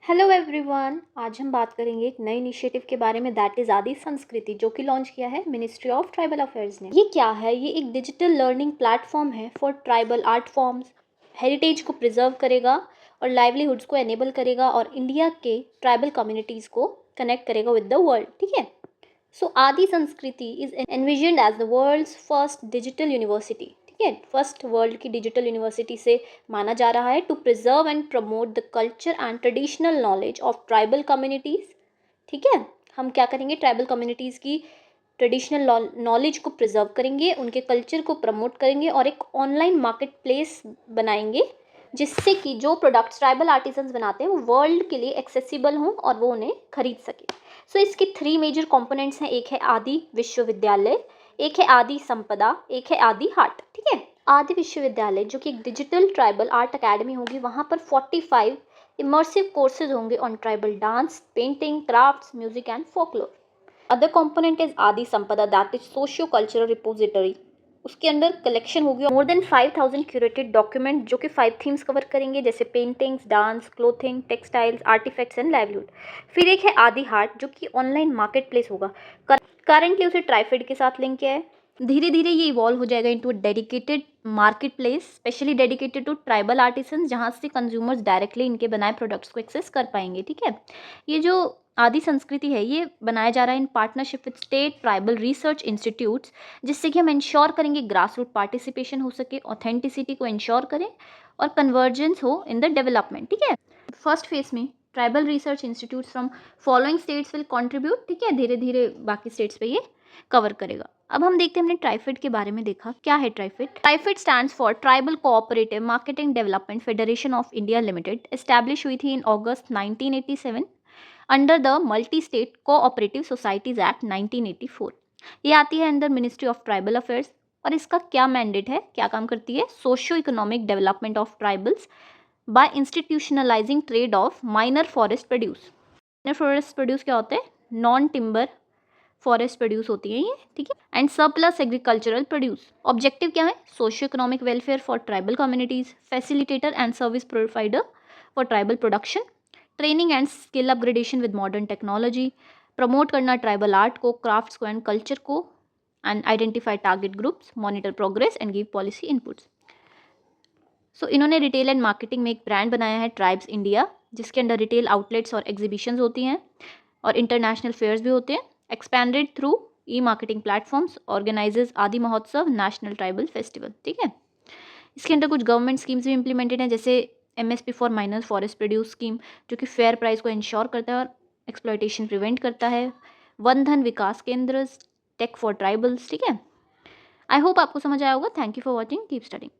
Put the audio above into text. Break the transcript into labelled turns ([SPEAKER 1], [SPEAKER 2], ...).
[SPEAKER 1] Hello everyone, आज हम बात करेंगे एक नए इनिशिएटिव के बारे में दैट इज़ आदि संस्कृति, जो कि लॉन्च किया है मिनिस्ट्री ऑफ ट्राइबल अफेयर्स ने। ये क्या है? ये एक डिजिटल लर्निंग प्लेटफॉर्म है for tribal art forms. Heritage को प्रिजर्व करेगा और लाइवलीहुड्स को एनेबल करेगा और इंडिया के ट्राइबल कम्युनिटीज़ को कनेक्ट करेगा विद द वर्ल्ड। ठीक है। So Adi Sanskriti is envisioned as the world's first digital university. ठीक है, फर्स्ट वर्ल्ड की डिजिटल यूनिवर्सिटी से माना जा रहा है to preserve and promote the culture and traditional knowledge of tribal communities. ठीक है, हम क्या करेंगे? ट्राइबल कम्युनिटीज़ की ट्रेडिशनल नॉलेज को प्रिजर्व करेंगे, उनके कल्चर को प्रमोट करेंगे और एक ऑनलाइन मार्केट प्लेस बनाएंगे जिससे कि जो प्रोडक्ट्स ट्राइबल आर्टिसंस बनाते हैं वो वर्ल्ड के लिए एक्सेसिबल हों और वो उन्हें खरीद सके। सो इसके 3 मेजर कंपोनेंट्स हैं। एक है आदि विश्वविद्यालय, एक है आदि संपदा, एक है आदि हाट। ठीक है। आदि विश्वविद्यालय जो कि एक डिजिटल ट्राइबल आर्ट अकेडमी होगी, वहाँ पर 45 इमर्सिव कोर्सेज होंगे on tribal dance, painting, crafts, music and folklore. Other component is आदि संपदा that is socio cultural repository. उसके अंदर कलेक्शन होगी मोर देन 5000 क्यूरेटेड डॉक्यूमेंट जो कि 5 थीम्स कवर करेंगे, जैसे paintings, dance, clothing, textiles, artifacts and livelihood. फिर एक है आदि हाट जो कि ऑनलाइन मार्केट प्लेस होगा। करंटली उसे ट्राइफेड के साथ लिंक किया है। धीरे धीरे ये इवॉल्व हो जाएगा into dedicated market place specially dedicated to tribal artisan, जहाँ से कंज्यूमर्स डायरेक्टली इनके बनाए प्रोडक्ट्स को एक्सेस कर पाएंगे। ठीक है। ये जो आदि संस्कृति है ये बनाया जा रहा है in partnership with state tribal research institutes, जिससे कि हम इंश्योर करेंगे ग्रास रूट पार्टिसिपेशन हो सके, ऑथेंटिसिटी को इंश्योर करें और कन्वर्जेंस हो इन द डेवलपमेंट। ठीक है। फर्स्ट फेज में tribal research institute from following states will contribute. ठीक है, धीरे धीरे बाकी स्टेट्स पे ये कवर करेगा। अब हम देखते हैं, हमने ट्राइफेड के बारे में देखा। क्या है TRIFED? TRIFED stands for tribal cooperative marketing development federation of India limited. Establish हुई थी in August 1987 under the multi state cooperative societies act 1984। ये आती है under ministry of tribal affairs और इसका क्या मैंडेट है, क्या काम करती है? Socio economic development of tribals by institutionalizing trade of minor forest produce. Minor forest produce क्या होते हैं? नॉन टिम्बर फॉरेस्ट प्रोड्यूस होती है ये। ठीक है। And surplus agricultural produce. Objective क्या है? Socio economic welfare for tribal communities, facilitator and service provider for tribal production, training and skill upgradation with modern technology, promote करना ट्राइबल आर्ट को, crafts को एंड कल्चर को, and identify target groups, monitor progress and give policy inputs. So इन्होंने retail and marketing में एक brand बनाया है tribes India, जिसके अंदर रिटेल आउटलेट्स और एग्जीबिशंस होती हैं और इंटरनेशनल फेयर्स भी होते हैं। एक्सपैंडेड थ्रू ई मार्केटिंग प्लेटफॉर्म्स, ऑर्गेनाइजेज आदि महोत्सव, नेशनल ट्राइबल फेस्टिवल। ठीक है। इसके अंदर कुछ गवर्नमेंट स्कीम्स भी इंप्लीमेंटेड हैं, जैसे MSP for minor forest produce scheme जो कि फेयर प्राइस को इंश्योर करता है और एक्सप्लॉयटेशन प्रिवेंट करता है। वन धन विकास केंद्र, टेक फॉर ट्राइबल्स। ठीक है। आई होप आपको समझ आया होगा। Thank you for watching, keep studying.